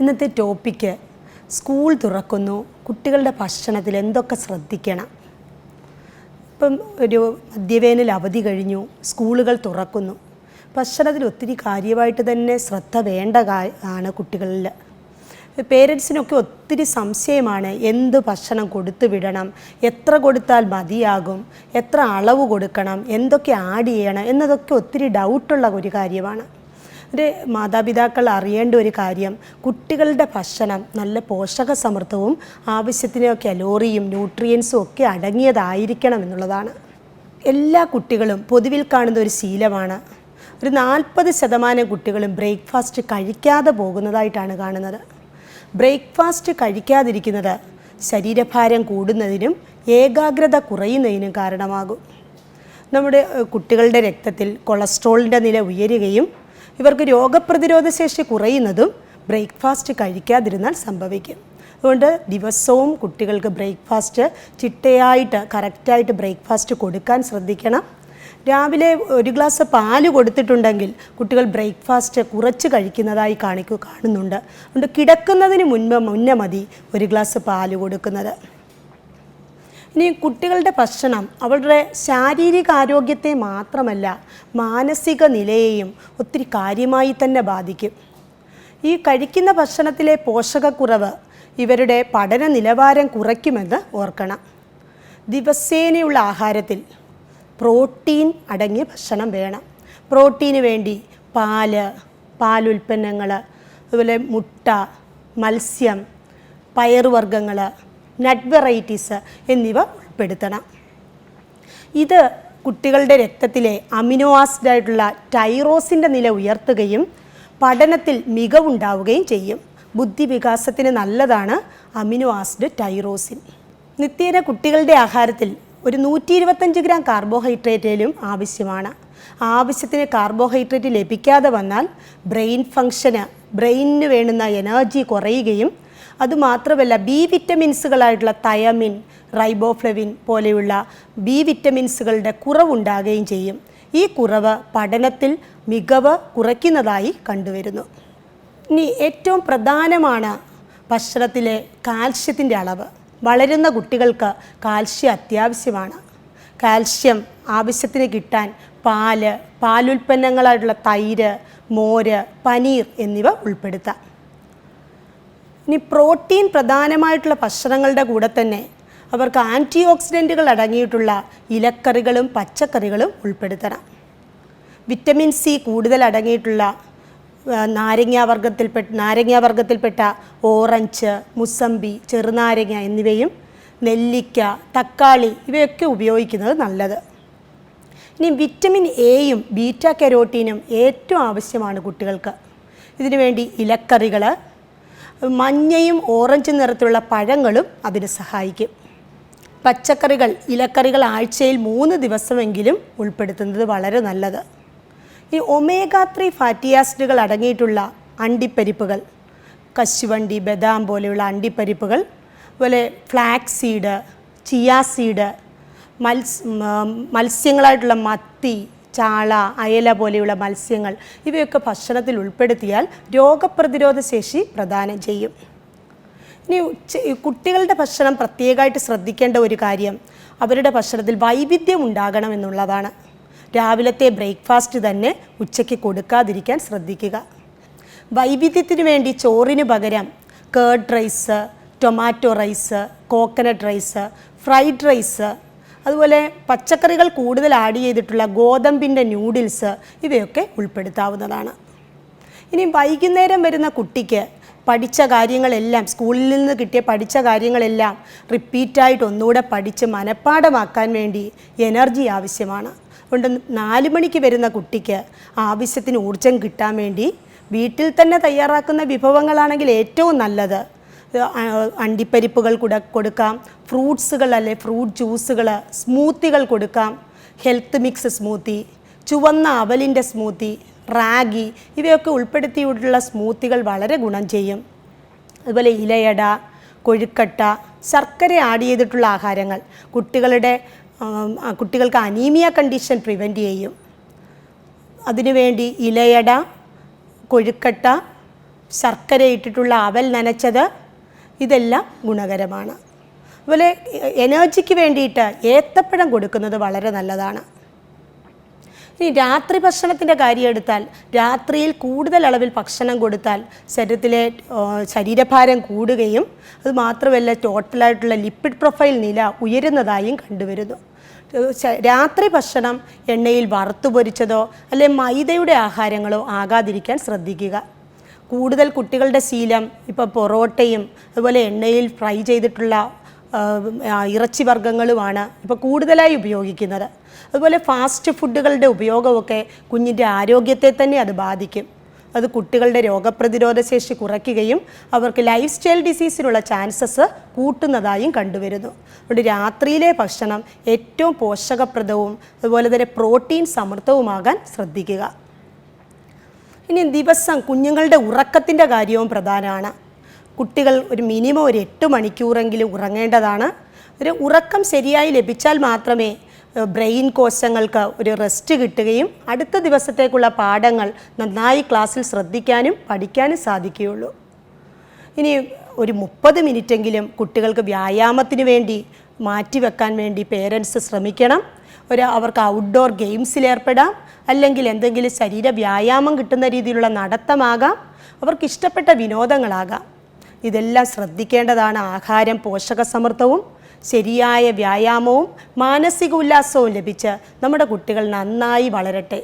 ഇന്നത്തെ topic school തുറക്കുന്നു, കുട്ടികളുടെ ഭക്ഷണത്തിൽ എന്തൊക്കെ ശ്രദ്ധിക്കണം. ഇപ്പം ഒരു മധ്യവേനൽ അവധി കഴിഞ്ഞു, സ്കൂളുകൾ തുറക്കുന്നു. ഭക്ഷണത്തിൽ ഒത്തിരി കാര്യമായിട്ട് തന്നെ ശ്രദ്ധ വേണ്ട ആണ് കുട്ടികളിൽ. പേരൻസിനൊക്കെ ഒത്തിരി സംശയമാണ്, എന്ത് ഭക്ഷണം കൊടുത്തു വിടണം, എത്ര കൊടുത്താൽ മതിയാകും, എത്ര അളവ് കൊടുക്കണം, എന്തൊക്കെ ആഡ് ചെയ്യണം എന്നതൊക്കെ ഒത്തിരി ഡൗട്ടുള്ള ഒരു കാര്യമാണ്. ഒരു മാതാപിതാക്കൾ അറിയേണ്ട ഒരു കാര്യം, കുട്ടികളുടെ ഭക്ഷണം നല്ല പോഷകസമൃദ്ധവും ആവശ്യത്തിന് കലോറിയും ന്യൂട്രിയൻസും ഒക്കെ അടങ്ങിയതായിരിക്കണം എന്നുള്ളതാണ്. എല്ലാ കുട്ടികളും പൊതുവിൽ കാണുന്ന ഒരു ശീലമാണ്, ഒരു 40% കുട്ടികളും ബ്രേക്ക്ഫാസ്റ്റ് കഴിക്കാതെ പോകുന്നതായിട്ടാണ് കാണുന്നത്. ബ്രേക്ക്ഫാസ്റ്റ് കഴിക്കാതിരിക്കുന്നത് ശരീരഭാരം കൂടുന്നതിനും ഏകാഗ്രത കുറയുന്നതിനും കാരണമാകും. നമ്മുടെ കുട്ടികളുടെ രക്തത്തിൽ കൊളസ്ട്രോളിൻ്റെ നില ഉയരുകയും ഇവർക്ക് രോഗപ്രതിരോധ ശേഷി കുറയുന്നതും ബ്രേക്ക്ഫാസ്റ്റ് കഴിക്കാതിരുന്നാൽ സംഭവിക്കും. അതുകൊണ്ട് ദിവസവും കുട്ടികൾക്ക് ബ്രേക്ക്ഫാസ്റ്റ് ചിട്ടയായിട്ട് കറക്റ്റായിട്ട് ബ്രേക്ക്ഫാസ്റ്റ് കൊടുക്കാൻ ശ്രദ്ധിക്കണം. രാവിലെ ഒരു ഗ്ലാസ് പാല് കൊടുത്തിട്ടുണ്ടെങ്കിൽ കുട്ടികൾ ബ്രേക്ക്ഫാസ്റ്റ് കുറച്ച് കഴിക്കുന്നതായി കാണുന്നുണ്ട്. അതുകൊണ്ട് കിടക്കുന്നതിന് മുന്നേ മതി ഒരു ഗ്ലാസ് പാല് കൊടുക്കുന്നത്. ഇനി കുട്ടികളുടെ ഭക്ഷണം അവരുടെ ശാരീരിക ആരോഗ്യത്തെ മാത്രമല്ല മാനസിക നിലയെയും ഒത്തിരി കാര്യമായി തന്നെ ബാധിക്കും. ഈ കഴിക്കുന്ന ഭക്ഷണത്തിലെ പോഷകക്കുറവ് ഇവരുടെ പഠന നിലവാരം കുറയ്ക്കുമെന്ന് ഓർക്കണം. ദിവസേനയുള്ള ആഹാരത്തിൽ പ്രോട്ടീൻ അടങ്ങിയ ഭക്ഷണം വേണം. പ്രോട്ടീന് വേണ്ടി പാലുൽപ്പന്നങ്ങൾ, അതുപോലെ മുട്ട, മത്സ്യം, പയറുവർഗ്ഗങ്ങൾ, നട്ട് വെറൈറ്റീസ് എന്നിവ ഉൾപ്പെടുത്തണം. ഇത് കുട്ടികളുടെ രക്തത്തിലെ അമിനോ ആസിഡായിട്ടുള്ള ടൈറോസിൻ്റെ നില ഉയർത്തുകയും പഠനത്തിൽ മികവുണ്ടാവുകയും ചെയ്യും. ബുദ്ധിവികാസത്തിന് നല്ലതാണ് അമിനോ ആസിഡ് ടൈറോസിൻ. നിത്യേന കുട്ടികളുടെ ആഹാരത്തിൽ ഒരു 125 ഗ്രാം കാർബോഹൈഡ്രേറ്റിലും ആവശ്യമാണ്. ആവശ്യത്തിന് കാർബോഹൈഡ്രേറ്റ് ലഭിക്കാതെ വന്നാൽ ബ്രെയിനിന് വേണ്ടുന്ന എനർജി കുറയുകയും അതുമാത്രമല്ല ബി വിറ്റമിൻസുകളായിട്ടുള്ള തയമിൻ, റൈബോഫ്ലവിൻ പോലെയുള്ള ബി വിറ്റമിൻസുകളുടെ കുറവുണ്ടാകുകയും ചെയ്യും. ഈ കുറവ് പഠനത്തിൽ മികവ് കുറയ്ക്കുന്നതായി കണ്ടുവരുന്നു. ഇനി ഏറ്റവും പ്രധാനമാണ് ഭക്ഷണത്തിലെ കാൽഷ്യത്തിൻ്റെ അളവ്. വളരുന്ന കുട്ടികൾക്ക് കാൽഷ്യം അത്യാവശ്യമാണ്. കാൽഷ്യം ആവശ്യത്തിന് കിട്ടാൻ പാലുൽപ്പന്നങ്ങളായിട്ടുള്ള തൈര്, മോര്, പനീർ എന്നിവ ഉൾപ്പെടുത്താം. ഇനി പ്രോട്ടീൻ പ്രധാനമായിട്ടുള്ള ഭക്ഷണങ്ങളുടെ കൂടെ തന്നെ അവർക്ക് ആൻറ്റി ഓക്സിഡൻറ്റുകൾ അടങ്ങിയിട്ടുള്ള ഇലക്കറികളും പച്ചക്കറികളും ഉൾപ്പെടുത്തണം. വിറ്റമിൻ സി കൂടുതൽ അടങ്ങിയിട്ടുള്ള നാരങ്ങാവർഗത്തിൽപ്പെട്ട ഓറഞ്ച്, മുസമ്പി, ചെറുനാരങ്ങ എന്നിവയും നെല്ലിക്ക, തക്കാളി ഇവയൊക്കെ ഉപയോഗിക്കുന്നത് നല്ലത്. ഇനി വിറ്റമിൻ എയും ബീറ്റ കരോട്ടീനും ഏറ്റവും ആവശ്യമാണ് കുട്ടികൾക്ക്. ഇതിനുവേണ്ടി ഇലക്കറികൾ, മഞ്ഞയും ഓറഞ്ചും നിറത്തിലുള്ള പഴങ്ങളും അതിന് സഹായിക്കും. പച്ചക്കറികൾ, ഇലക്കറികൾ ആഴ്ചയിൽ 3 ദിവസമെങ്കിലും ഉൾപ്പെടുത്തുന്നത് വളരെ നല്ലത്. ഈ ഒമേഗ 3 ഫാറ്റി ആസിഡുകൾ അടങ്ങിയിട്ടുള്ള അണ്ടിപ്പരിപ്പുകൾ, കശുവണ്ടി, ബദാം പോലെയുള്ള അണ്ടിപ്പരിപ്പുകൾ, അതുപോലെ ഫ്ലാക്സ് സീഡ്, ചിയാ സീഡ്, മത്സ്യങ്ങളായിട്ടുള്ള മത്തി, ചാള, അയല പോലെയുള്ള മത്സ്യങ്ങൾ ഇവയൊക്കെ ഭക്ഷണത്തിൽ ഉൾപ്പെടുത്തിയാൽ രോഗപ്രതിരോധ ശേഷി പ്രദാനം ചെയ്യും. ഇനി കുട്ടികളുടെ ഭക്ഷണം പ്രത്യേകമായിട്ട് ശ്രദ്ധിക്കേണ്ട ഒരു കാര്യം, അവരുടെ ഭക്ഷണത്തിൽ വൈവിധ്യം ഉണ്ടാകണം എന്നുള്ളതാണ്. രാവിലത്തെ ബ്രേക്ക്ഫാസ്റ്റ് തന്നെ ഉച്ചയ്ക്ക് കൊടുക്കാതിരിക്കാൻ ശ്രദ്ധിക്കുക. വൈവിധ്യത്തിന് വേണ്ടി ചോറിന് പകരം curd rice, tomato rice, coconut rice, fried rice, അതുപോലെ പച്ചക്കറികൾ കൂടുതൽ ആഡ് ചെയ്തിട്ടുള്ള ഗോതമ്പിൻ്റെ ന്യൂഡിൽസ് ഇവയൊക്കെ ഉൾപ്പെടുത്താവുന്നതാണ്. ഇനി വൈകുന്നേരം വരുന്ന കുട്ടിക്ക് പഠിച്ച കാര്യങ്ങളെല്ലാം, സ്കൂളിൽ നിന്ന് പഠിച്ച കാര്യങ്ങളെല്ലാം റിപ്പീറ്റായിട്ട് ഒന്നുകൂടെ പഠിച്ച് മനഃപ്പാഠമാക്കാൻ വേണ്ടി എനർജി ആവശ്യമാണ്. അതുകൊണ്ട് 4 മണിക്ക് വരുന്ന കുട്ടിക്ക് ആവശ്യത്തിന് ഊർജം കിട്ടാൻ വേണ്ടി വീട്ടിൽ തന്നെ തയ്യാറാക്കുന്ന വിഭവങ്ങളാണെങ്കിൽ ഏറ്റവും നല്ലത്. അണ്ടിപ്പരിപ്പുകൾ കൊടുക്കാം, ഫ്രൂട്ട്സുകൾ അല്ലെ ഫ്രൂട്ട് ജ്യൂസുകൾ, സ്മൂത്തികൾ കൊടുക്കാം, ഹെൽത്ത് മിക്സ് സ്മൂത്തി, ചുവന്ന അവലിൻ്റെ സ്മൂത്തി, റാഗി ഇവയൊക്കെ ഉൾപ്പെടുത്തിയിട്ടുള്ള സ്മൂത്തികൾ വളരെ ഗുണം ചെയ്യും. അതുപോലെ ഇലയട, കൊഴുക്കട്ട, ശർക്കര ആഡ് ചെയ്തിട്ടുള്ള ആഹാരങ്ങൾ കുട്ടികൾക്ക് അനീമിയ കണ്ടീഷൻ പ്രിവെൻറ്റ് ചെയ്യും. അതിനുവേണ്ടി ഇലയട, കൊഴുക്കട്ട, ശർക്കര ഇട്ടിട്ടുള്ള അവൽ നനച്ചത്, ഇതെല്ലാം ഗുണകരമാണ്. അതുപോലെ എനർജിക്ക് വേണ്ടിയിട്ട് ഏത്തപ്പഴം കൊടുക്കുന്നത് വളരെ നല്ലതാണ്. ഇനി രാത്രി ഭക്ഷണത്തിൻ്റെ കാര്യം എടുത്താൽ, രാത്രിയിൽ കൂടുതൽ അളവിൽ ഭക്ഷണം കൊടുത്താൽ ശരീരഭാരം കൂടുകയും അതുമാത്രമല്ല ടോട്ടലായിട്ടുള്ള ലിപ്പിഡ് പ്രൊഫൈൽ നില ഉയരുന്നതായും കണ്ടുവരുന്നു. രാത്രി ഭക്ഷണം എണ്ണയിൽ വറുത്തു പൊരിച്ചതോ അല്ലെങ്കിൽ മൈദയുടെ ആഹാരങ്ങളോ ആകാതിരിക്കാൻ ശ്രദ്ധിക്കുക. കൂടുതൽ കുട്ടികളുടെ ശീലം ഇപ്പോൾ പൊറോട്ടയും അതുപോലെ എണ്ണയിൽ ഫ്രൈ ചെയ്തിട്ടുള്ള ഇറച്ചി വർഗ്ഗങ്ങളുമാണ് ഇപ്പോൾ കൂടുതലായി ഉപയോഗിക്കുന്നത്. അതുപോലെ ഫാസ്റ്റ് ഫുഡുകളുടെ ഉപയോഗമൊക്കെ കുഞ്ഞിൻ്റെ ആരോഗ്യത്തെ തന്നെ അത് ബാധിക്കും. അത് കുട്ടികളുടെ രോഗപ്രതിരോധ ശേഷി കുറയ്ക്കുകയും അവർക്ക് ലൈഫ് സ്റ്റൈൽ ഡിസീസിനുള്ള ചാൻസസ് കൂട്ടുന്നതായും കണ്ടുവരുന്നു. അതുകൊണ്ട് രാത്രിയിലെ ഭക്ഷണം ഏറ്റവും പോഷകപ്രദവും അതുപോലെ തന്നെ പ്രോട്ടീൻ സമൃദ്ധവുമാകാൻ ശ്രദ്ധിക്കുക. ഇനി ദിവസം കുഞ്ഞുങ്ങളുടെ ഉറക്കത്തിൻ്റെ കാര്യവും പ്രധാനമാണ്. കുട്ടികൾ ഒരു മിനിമം 8 മണിക്കൂറെങ്കിലും ഉറങ്ങേണ്ടതാണ്. ഒരു ഉറക്കം ശരിയായി ലഭിച്ചാൽ മാത്രമേ ബ്രെയിൻ കോശങ്ങൾക്ക് ഒരു റെസ്റ്റ് കിട്ടുകയും അടുത്ത ദിവസത്തേക്കുള്ള പാഠങ്ങൾ നന്നായി ക്ലാസ്സിൽ ശ്രദ്ധിക്കാനും പഠിക്കാനും സാധിക്കുകയുള്ളൂ. ഇനി ഒരു 30 മിനിറ്റെങ്കിലും കുട്ടികൾക്ക് വ്യായാമത്തിന് വേണ്ടി മാറ്റിവെക്കാൻ വേണ്ടി പേരൻസ് ശ്രമിക്കണം. അവർക്ക് ഔട്ട്ഡോർ ഗെയിംസിൽ ഏർപ്പെടാം, അല്ലെങ്കിൽ എന്തെങ്കിലും ശരീര വ്യായാമം കിട്ടുന്ന രീതിയിലുള്ള നടത്തമാകാം, അവർക്ക് ഇഷ്ടപ്പെട്ട വിനോദങ്ങളാകാം. ഇതെല്ലാം ശ്രദ്ധിക്കേണ്ടതാണ്. ആഹാരം പോഷകസമൃദ്ധവും ശരിയായ വ്യായാമവും മാനസിക ഉല്ലാസവും ലഭിച്ച് നമ്മുടെ കുട്ടികൾ നന്നായി വളരട്ടെ.